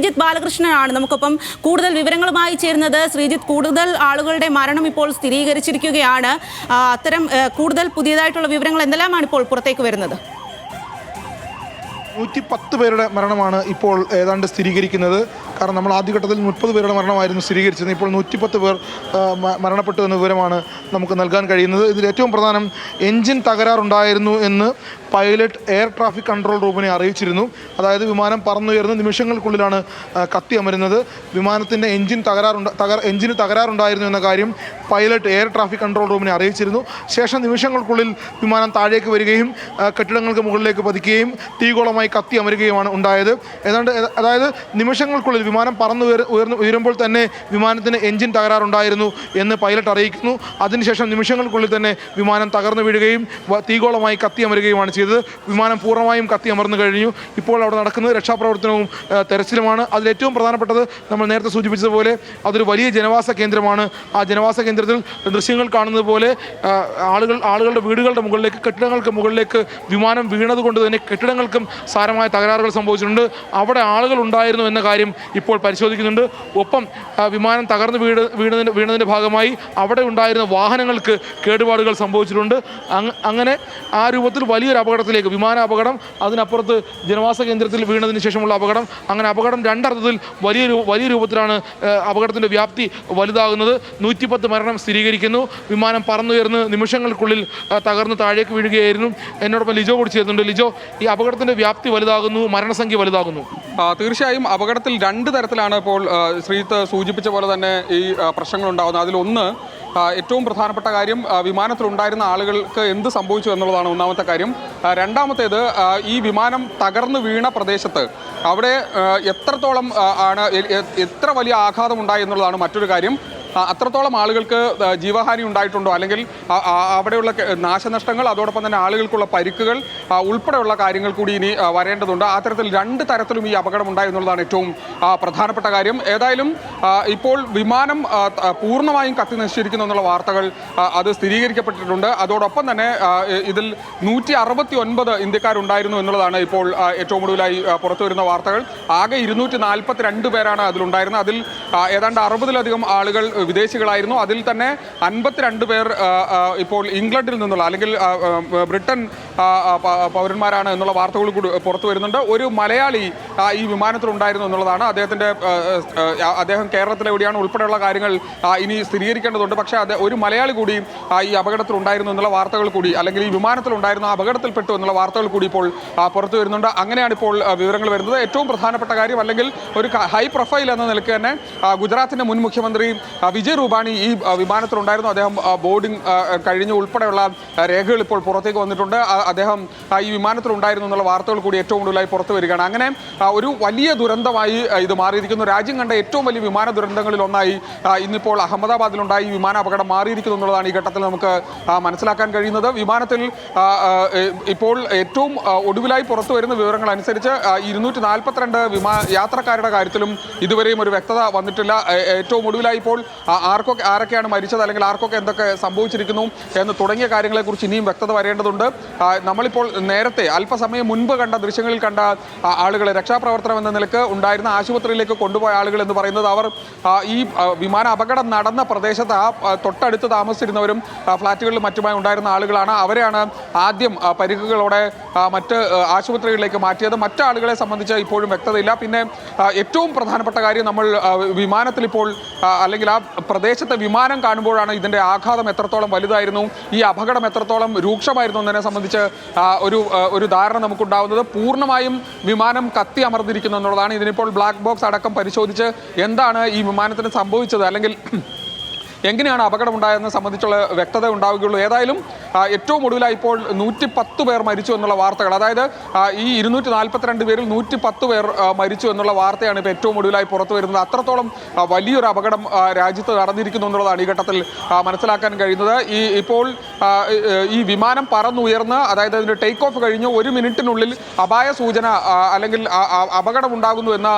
ശ്രീജിത്ത് ബാലകൃഷ്ണനാണ് നമുക്കൊപ്പം കൂടുതൽ വിവരങ്ങളുമായി ചേരുന്നത്. ശ്രീജിത്ത്, കൂടുതൽ ആളുകളുടെ മരണം ഇപ്പോൾ സ്ഥിരീകരിച്ചിരിക്കുകയാണ്. അത്തരം കൂടുതൽ പുതിയതായിട്ടുള്ള വിവരങ്ങൾ എന്തെല്ലാമാണ് ഇപ്പോൾ പുറത്തേക്ക് വരുന്നത്? 110 പേരുടെ മരണമാണ് ഇപ്പോൾ ഏതാണ്ട് സ്ഥിരീകരിക്കുന്നത്. കാരണം നമ്മൾ ആദ്യഘട്ടത്തിൽ 30 പേരുടെ മരണമായിരുന്നു സ്ഥിരീകരിച്ചത്. ഇപ്പോൾ 110 പേർ മരണപ്പെട്ടു എന്ന വിവരമാണ് നമുക്ക് നൽകാൻ കഴിയുന്നത്. ഇതിൽ ഏറ്റവും പ്രധാനം എൻജിൻ തകരാറുണ്ടായിരുന്നു എന്ന് പൈലറ്റ് എയർ ട്രാഫിക് കൺട്രോൾ റൂമിനെ അറിയിച്ചിരുന്നു. അതായത് വിമാനം പറന്നുയർന്ന് നിമിഷങ്ങൾക്കുള്ളിലാണ് കത്തി അമരുന്നത്. വിമാനത്തിൻ്റെ എൻജിന് തകരാറുണ്ടായിരുന്നു എന്ന കാര്യം പൈലറ്റ് എയർ ട്രാഫിക് കൺട്രോൾ റൂമിനെ അറിയിച്ചിരുന്നു. ശേഷം നിമിഷങ്ങൾക്കുള്ളിൽ വിമാനം താഴേക്ക് വരികയും കെട്ടിടങ്ങൾക്ക് മുകളിലേക്ക് പതിക്കുകയും തീഗോളമായി കത്തി അമരുകയുമാണ് ഉണ്ടായത്. അതായത് നിമിഷങ്ങൾക്കുള്ളിൽ വിമാനം ഉയരുമ്പോൾ തന്നെ വിമാനത്തിന് എൻജിൻ തകരാറുണ്ടായിരുന്നു എന്ന് പൈലറ്റ് അറിയിക്കുന്നു. അതിനുശേഷം നിമിഷങ്ങൾക്കുള്ളിൽ തന്നെ വിമാനം തകർന്നു വീഴുകയും തീഗോളമായി കത്തി അമരുകയുമാണ് ചെയ്തത്. വിമാനം പൂർണ്ണമായും കത്തി അമർന്നു കഴിഞ്ഞു. ഇപ്പോൾ അവിടെ നടക്കുന്നത് രക്ഷാപ്രവർത്തനവും തെരച്ചിലുമാണ്. അതിലേറ്റവും പ്രധാനപ്പെട്ടത് നമ്മൾ നേരത്തെ സൂചിപ്പിച്ചതുപോലെ അതൊരു വലിയ ജനവാസ കേന്ദ്രമാണ്. ആ ജനവാസ കേന്ദ്രത്തിൽ ദൃശ്യങ്ങൾ കാണുന്നത് പോലെ ആളുകളുടെ വീടുകളുടെ മുകളിലേക്ക്, കെട്ടിടങ്ങൾക്ക് മുകളിലേക്ക് വിമാനം വീണതുകൊണ്ട് തന്നെ കെട്ടിടങ്ങൾക്കും സാരമായ തകരാറുകൾ സംഭവിച്ചിട്ടുണ്ട്. അവിടെ ആളുകൾ ഉണ്ടായിരുന്നു എന്ന കാര്യം ഇപ്പോൾ പരിശോധിക്കുന്നുണ്ട്. ഒപ്പം വിമാനം തകർന്ന് വീണതിൻ്റെ ഭാഗമായി അവിടെ ഉണ്ടായിരുന്ന വാഹനങ്ങൾക്ക് കേടുപാടുകൾ സംഭവിച്ചിട്ടുണ്ട്. അങ്ങനെ ആ രൂപത്തിൽ വലിയൊരു അപകടത്തിലേക്ക്, വിമാന അപകടം, അതിനപ്പുറത്ത് ജനവാസ കേന്ദ്രത്തിൽ വീണതിന് ശേഷമുള്ള അപകടം, അങ്ങനെ അപകടം രണ്ടർത്ഥത്തിൽ വലിയ രൂപത്തിലാണ് അപകടത്തിൻ്റെ വ്യാപ്തി വലുതാകുന്നത്. 110 മരണം സ്ഥിരീകരിക്കുന്നു. വിമാനം പറന്നുയർന്ന് നിമിഷങ്ങൾക്കുള്ളിൽ തകർന്ന് താഴേക്ക് വീഴുകയായിരുന്നു. എന്നോടൊപ്പം ലിജോ കൂടി ചേർന്നുണ്ട്. ലിജോ, ഈ അപകടത്തിൻ്റെ വ്യാപ്തി വലുതാകുന്നു, മരണസംഖ്യ വലുതാകുന്നു. തീർച്ചയായും അപകടത്തിൽ 2 തരത്തിലാണ് ഇപ്പോൾ ശ്രീജിത്ത് സൂചിപ്പിച്ച പോലെ തന്നെ ഈ പ്രശ്നങ്ങൾ ഉണ്ടാകുന്നത്. അതിലൊന്ന്, ഏറ്റവും പ്രധാനപ്പെട്ട കാര്യം വിമാനത്തിലുണ്ടായിരുന്ന ആളുകൾക്ക് എന്ത് സംഭവിച്ചു എന്നുള്ളതാണ് ഒന്നാമത്തെ കാര്യം. രണ്ടാമത്തേത്, ഈ വിമാനം തകർന്നു വീണ പ്രദേശത്ത് അവിടെ എത്രത്തോളം എത്ര വലിയ ആഘാതം ഉണ്ടായി എന്നുള്ളതാണ് മറ്റൊരു കാര്യം. അത്രത്തോളം ആളുകൾക്ക് ജീവഹാനി ഉണ്ടായിട്ടുണ്ടോ, അല്ലെങ്കിൽ അവിടെയുള്ള നാശനഷ്ടങ്ങൾ, അതോടൊപ്പം തന്നെ ആളുകൾക്കുള്ള പരിക്കുകൾ ഉൾപ്പെടെയുള്ള കാര്യങ്ങൾ കൂടി ഇനി വരേണ്ടതുണ്ട്. ആ തരത്തിൽ 2 തരത്തിലും ഈ അപകടം ഉണ്ടായി എന്നുള്ളതാണ് ഏറ്റവും പ്രധാനപ്പെട്ട കാര്യം. ഏതായാലും ഇപ്പോൾ വിമാനം പൂർണ്ണമായും കത്തി നശിച്ചിരിക്കുന്നു എന്നുള്ള വാർത്തകൾ അത് സ്ഥിരീകരിക്കപ്പെട്ടിട്ടുണ്ട്. അതോടൊപ്പം തന്നെ ഇതിൽ 169 ഇന്ത്യക്കാരുണ്ടായിരുന്നു എന്നുള്ളതാണ് ഇപ്പോൾ ഏറ്റവും ഒടുവിലായി പുറത്തു വരുന്ന വാർത്തകൾ. ആകെ 242 പേരാണ് അതിലുണ്ടായിരുന്നത്. അതിൽ ഏതാണ്ട് 60-ലധികം ആളുകൾ വിദേശികളായിരുന്നു. അതിൽ തന്നെ 52 പേർ ഇപ്പോൾ ഇംഗ്ലണ്ടിൽ നിന്നുള്ള, അല്ലെങ്കിൽ ബ്രിട്ടൻ പൗരന്മാരാണ് എന്നുള്ള വാർത്തകൾ കൂടി പുറത്തു വരുന്നുണ്ട്. ഒരു മലയാളി ഈ വിമാനത്തിലുണ്ടായിരുന്നു എന്നുള്ളതാണ്. അദ്ദേഹം കേരളത്തിലെവിടെയാണ് ഉൾപ്പെടെയുള്ള കാര്യങ്ങൾ ഇനി സ്ഥിരീകരിക്കേണ്ടതുണ്ട്. പക്ഷേ ഒരു മലയാളി കൂടി ഈ അപകടത്തിലുണ്ടായിരുന്നു എന്നുള്ള വാർത്തകൾ കൂടി, അല്ലെങ്കിൽ ഈ വിമാനത്തിലുണ്ടായിരുന്ന അപകടത്തിൽപ്പെട്ടു എന്നുള്ള വാർത്തകൾ കൂടി ഇപ്പോൾ പുറത്തു വരുന്നുണ്ട്. അങ്ങനെയാണ് ഇപ്പോൾ വിവരങ്ങൾ വരുന്നത്. ഏറ്റവും പ്രധാനപ്പെട്ട കാര്യം, അല്ലെങ്കിൽ ഒരു ഹൈ പ്രൊഫൈൽ എന്ന നിലയ്ക്ക് തന്നെ ഗുജറാത്തിൻ്റെ മുൻ മുഖ്യമന്ത്രി വിജയ് രൂപാണി ഈ വിമാനത്തിലുണ്ടായിരുന്നു. അദ്ദേഹം ബോർഡിംഗ് കഴിഞ്ഞ് ഉൾപ്പെടെയുള്ള രേഖകൾ ഇപ്പോൾ പുറത്തേക്ക് വന്നിട്ടുണ്ട്. അദ്ദേഹം ഈ വിമാനത്തിലുണ്ടായിരുന്നു എന്നുള്ള വാർത്തകൾ കൂടി ഏറ്റവും കൂടുതലായി പുറത്തു വരികയാണ്. അങ്ങനെ ഒരു വലിയ ദുരന്തമായി ഇത് മാറിയിരിക്കുന്നു. രാജ്യം കണ്ട ഏറ്റവും വലിയ വിമാന ദുരന്തങ്ങളിൽ ഒന്നായി ഇന്നിപ്പോൾ അഹമ്മദാബാദിലുണ്ടായി ഈ വിമാന അപകടം മാറിയിരിക്കുന്നു എന്നുള്ളതാണ് ഈ ഘട്ടത്തിൽ നമുക്ക് മനസ്സിലാക്കാൻ കഴിയുന്നത്. വിമാനത്തിൽ ഇപ്പോൾ ഏറ്റവും ഒടുവിലായി പുറത്തു വരുന്ന വിവരങ്ങൾ അനുസരിച്ച് 242 യാത്രക്കാരുടെ കാര്യത്തിലും ഇതുവരെയും ഒരു വ്യക്തത വന്നിട്ടില്ല. ഏറ്റവും ഒടുവിലായി ഇപ്പോൾ ആരൊക്കെയാണ് മരിച്ചത്, അല്ലെങ്കിൽ ആർക്കൊക്കെ എന്തൊക്കെ സംഭവിച്ചിരിക്കുന്നു എന്ന് തുടങ്ങിയ കാര്യങ്ങളെക്കുറിച്ച് ഇനിയും വ്യക്തത വരേണ്ടതുണ്ട്. നമ്മളിപ്പോൾ നേരത്തെ അല്പസമയം മുൻപ് കണ്ട ദൃശ്യങ്ങളിൽ കണ്ട ആളുകളെ, രക്ഷാപ്രവർത്തനം എന്ന നിലക്ക് ഉണ്ടായിരുന്ന ആശുപത്രിയിലേക്ക് കൊണ്ടുപോയ ആളുകൾ എന്ന് പറയുന്നത്, അവർ ഈ വിമാന അപകടം നടന്ന പ്രദേശത്ത് തൊട്ടടുത്ത് താമസിച്ചിരുന്നവരും ഫ്ളാറ്റുകളിലും മറ്റുമായി ഉണ്ടായിരുന്ന ആളുകളാണ്. അവരെയാണ് ആദ്യം പരിക്കുകളോടെ മറ്റ് ആശുപത്രികളിലേക്ക് മാറ്റിയത്. മറ്റാളുകളെ സംബന്ധിച്ച് ഇപ്പോഴും വ്യക്തതയില്ല. പിന്നെ ഏറ്റവും പ്രധാനപ്പെട്ട കാര്യം, നമ്മൾ വിമാനത്തിൽ ഇപ്പോൾ, അല്ലെങ്കിൽ ആ പ്രദേശത്തെ വിമാനം കാണുമ്പോഴാണ് ഇതിൻ്റെ ആഘാതം എത്രത്തോളം വലുതായിരുന്നു, ഈ അപകടം എത്രത്തോളം രൂക്ഷമായിരുന്നു എന്നതിനെ സംബന്ധിച്ച് ഒരു ധാരണ നമുക്കുണ്ടാവുന്നത്. പൂർണ്ണമായും വിമാനം കത്തി അമർന്നിരിക്കുന്നു എന്നുള്ളതാണ്. ഇതിനിപ്പോൾ ബ്ലാക്ക് ബോക്സ് അടക്കം പരിശോധിച്ച് എന്താണ് ഈ വിമാനത്തിന് സംഭവിച്ചത്, അല്ലെങ്കിൽ എങ്ങനെയാണ് അപകടമുണ്ടായതെന്ന് സംബന്ധിച്ചുള്ള വ്യക്തത ഉണ്ടാവുകയുള്ളൂ. ഏതായാലും ഏറ്റവും ഒടുവിലായി ഇപ്പോൾ 110 പേർ മരിച്ചു എന്നുള്ള വാർത്തകൾ, അതായത് ഈ 242 പേരിൽ 110 പേർ മരിച്ചു എന്നുള്ള വാർത്തയാണ് ഇപ്പോൾ ഏറ്റവും ഒടുവിലായി പുറത്തു വരുന്നത്. അത്രത്തോളം വലിയൊരു അപകടം രാജ്യത്ത് നടന്നിരിക്കുന്നു എന്നുള്ളതാണ് ഈ ഘട്ടത്തിൽ മനസ്സിലാക്കാൻ കഴിയുന്നത്. ഇപ്പോൾ ഈ വിമാനം പറന്നുയർന്ന്, അതായത് അതിൻ്റെ ടേക്ക് ഓഫ് കഴിഞ്ഞ് 1 മിനിറ്റിനുള്ളിൽ അപായ സൂചന, അല്ലെങ്കിൽ അപകടമുണ്ടാകുന്നു എന്ന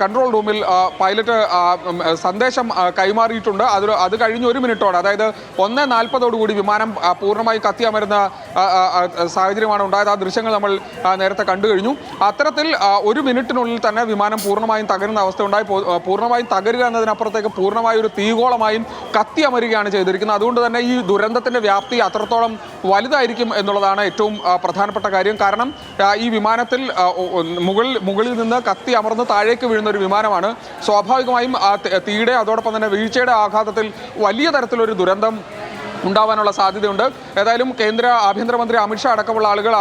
കൺട്രോൾ റൂമിൽ പൈലറ്റ് സന്ദേശം കൈമാറിയിട്ടുണ്ട്. അത് കഴിഞ്ഞ് 1 മിനിറ്റോടെ, അതായത് 1:40 വിമാനം പൂർണ്ണമായി കത്തിയമരുന്ന സാഹചര്യമാണ് ഉണ്ടായത്. ആ ദൃശ്യങ്ങൾ നമ്മൾ നേരത്തെ കണ്ടു കഴിഞ്ഞു. അത്തരത്തിൽ 1 മിനിറ്റിനുള്ളിൽ തന്നെ വിമാനം പൂർണ്ണമായും തകരുന്ന അവസ്ഥ ഉണ്ടായി. പൂർണ്ണമായും തകരുക എന്നതിനപ്പുറത്തേക്ക് പൂർണ്ണമായ ഒരു തീഗോളമായും കത്തിയമരുകയാണ് ചെയ്തിരിക്കുന്നത്. അതുകൊണ്ട് തന്നെ ഈ ദുരന്തത്തിന്റെ വ്യാപ്തി അത്രത്തോളം വലുതായിരിക്കും എന്നുള്ളതാണ് ഏറ്റവും പ്രധാനപ്പെട്ട കാര്യം. കാരണം ഈ വിമാനത്തിൽ മുകളിൽ നിന്ന് കത്തി അമർന്ന് താഴേക്ക് വീഴുന്ന ഒരു വിമാനമാണ്. സ്വാഭാവികമായും തീയുടെ അതോടൊപ്പം തന്നെ വീഴ്ചയുടെ ആഘാതത്തിൽ വലിയ തരത്തിലൊരു ദുരന്തം ഉണ്ടാവാനുള്ള സാധ്യതയുണ്ട്. ഏതായാലും കേന്ദ്ര ആഭ്യന്തരമന്ത്രി അമിത്ഷാ അടക്കമുള്ള ആളുകൾ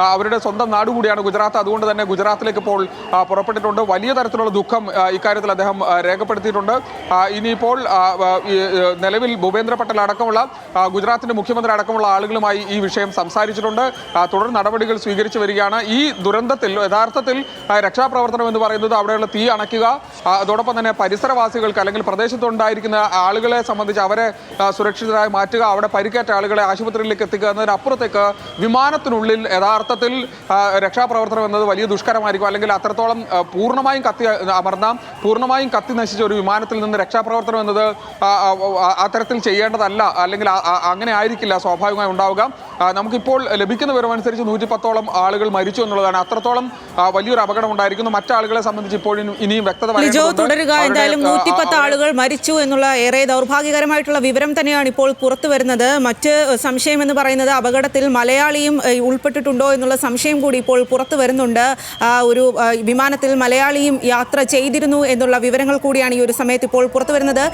അവരുടെ സ്വന്തം നാട് കൂടിയാണ് ഗുജറാത്ത്. അതുകൊണ്ട് തന്നെ ഗുജറാത്തിലേക്ക് ഇപ്പോൾ പുറപ്പെട്ടിട്ടുണ്ട്. വലിയ തരത്തിലുള്ള ദുഃഖം ഇക്കാര്യത്തിൽ അദ്ദേഹം രേഖപ്പെടുത്തിയിട്ടുണ്ട്. ഇനിയിപ്പോൾ നിലവിൽ ഭൂപേന്ദ്ര പട്ടേൽ അടക്കമുള്ള ഗുജറാത്തിന്റെ മുഖ്യമന്ത്രി അടക്കമുള്ള ആളുകളുമായി ഈ വിഷയം സംസാരിച്ചിട്ടുണ്ട്. തുടർ നടപടികൾ സ്വീകരിച്ചു വരികയാണ്. ഈ ദുരന്തത്തിൽ യഥാർത്ഥത്തിൽ രക്ഷാപ്രവർത്തനം എന്ന് പറയുന്നത് അവിടെയുള്ള തീ അണയ്ക്കുക, അതോടൊപ്പം തന്നെ പരിസരവാസികൾക്ക് അല്ലെങ്കിൽ പ്രദേശത്തുണ്ടായിരിക്കുന്ന ആളുകളെ സംബന്ധിച്ച് അവരെ സുരക്ഷിതരായി മാറ്റുക, അവിടെ പരിക്കേറ്റ ആളുകളെ ആശുപത്രിയിലേക്ക് എത്തിക്കുക എന്നതിനപ്പുറത്തേക്ക് വിമാനത്തിനുള്ളിൽ യഥാർത്ഥത്തിൽ രക്ഷാപ്രവർത്തനം എന്നത് വലിയ ദുഷ്കരമായിരിക്കും. അല്ലെങ്കിൽ അത്രത്തോളം പൂർണ്ണമായും പൂർണ്ണമായും കത്തി നശിച്ച ഒരു വിമാനത്തിൽ നിന്ന് രക്ഷാപ്രവർത്തനം എന്നത് അത്തരത്തിൽ ചെയ്യേണ്ടതല്ല, അല്ലെങ്കിൽ അങ്ങനെ ആയിരിക്കില്ല സ്വാഭാവികമായി ഉണ്ടാവുക. നമുക്കിപ്പോൾ ലഭിക്കുന്ന വിവരമനുസരിച്ച് 110ഓളം ആളുകൾ മരിച്ചു എന്നുള്ളതാണ്. അത്രത്തോളം വലിയൊരു അപകടം ഉണ്ടായിരിക്കുന്നു. മറ്റാളുകളെ സംബന്ധിച്ച് ഇപ്പോഴും ഇനിയും വ്യക്തത തുടരുക. എന്തായാലും 110 ആളുകൾ മരിച്ചു എന്നുള്ള ഏറെ ദൗർഭാഗ്യകരമായിട്ടുള്ള വിവരം തന്നെയാണ് ഇപ്പോൾ പുറത്തു വരുന്നത്. മറ്റ് സംശയം എന്ന് പറയുന്നത് അപകടത്തിൽ മലയാളിയും ഉൾപ്പെട്ടിട്ടുണ്ടോ എന്നുള്ള സംശയം കൂടി ഇപ്പോൾ പുറത്തു വരുന്നുണ്ട്. ഒരു വിമാനത്തിൽ മലയാളിയും യാത്ര ചെയ്തിരുന്നു എന്നുള്ള വിവരങ്ങൾ കൂടിയാണ് ഈ ഒരു സമയത്ത് ഇപ്പോൾ പുറത്തു വരുന്നത്.